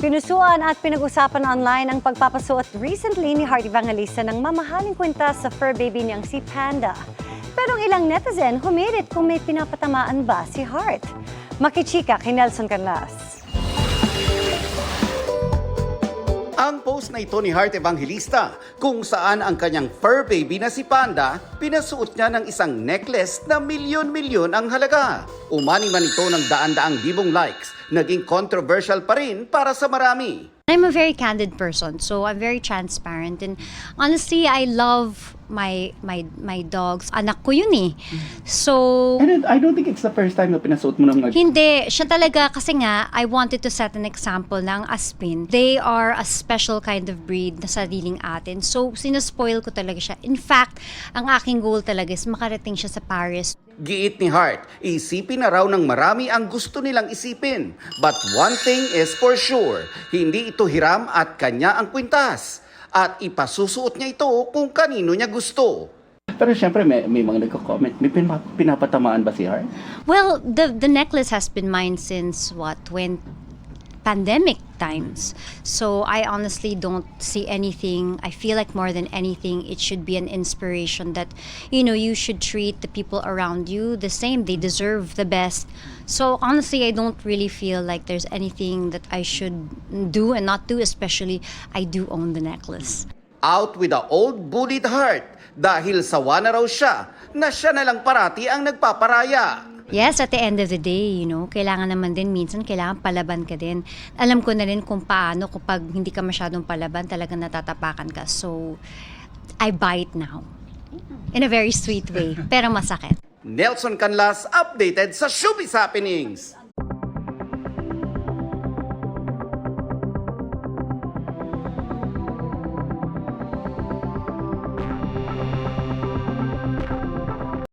Sinusuan at pinag-usapan online ang pagpapasuot recently ni Heart Evangelista ng mamahaling kwintas sa fur baby niyang si Panda. Pero ang ilang netizen humirit kung may pinapatamaan ba si Heart. Makichika kay Nelson Canlas. Ang post na ito ni Heart Evangelista kung saan ang kanyang fur baby na si Panda, pinasuot niya ng isang necklace na milyon-milyon ang halaga. Umani man ito ng daan-daang libong likes, naging controversial pa rin para sa marami. I'm a very candid person, so I'm very transparent. And honestly, I love my dogs. Anak ko yun eh. So, And I don't think it's the first time na pinasuot mo ng hindi. Siya talaga, kasi nga, I wanted to set an example ng Aspin. They are a special kind of breed na sariling atin. So, sinaspoil ko talaga siya. In fact, ang aking goal talaga is makarating siya sa Paris. Giit ni Heart, isipin na raw ng marami ang gusto nilang isipin. But one thing is for sure, hindi ito hiram at kanya ang kwintas. At ipasusuot niya ito kung kanino niya gusto. Pero syempre may mga nagko-comment, may pinapatamaan ba si Heart? Well, the necklace has been mine since when pandemic times. So I honestly don't see anything. I feel like more than anything, it should be an inspiration that, you should treat the people around you the same. They deserve the best. So honestly, I don't really feel like there's anything that I should do and not do, especially I do own the necklace. Out with the old bullied Heart dahil sawa na raw siya na siya na lang parati ang nagpaparaya. Yes, at the end of the day, kailangan naman din, minsan kailangan palaban ka din. Alam ko na rin kung paano kapag hindi ka masyadong palaban, talagang natatapakan ka. So, I bite now. In a very sweet way, pero masakit. Nelson Canlas, updated sa Showbiz Happenings.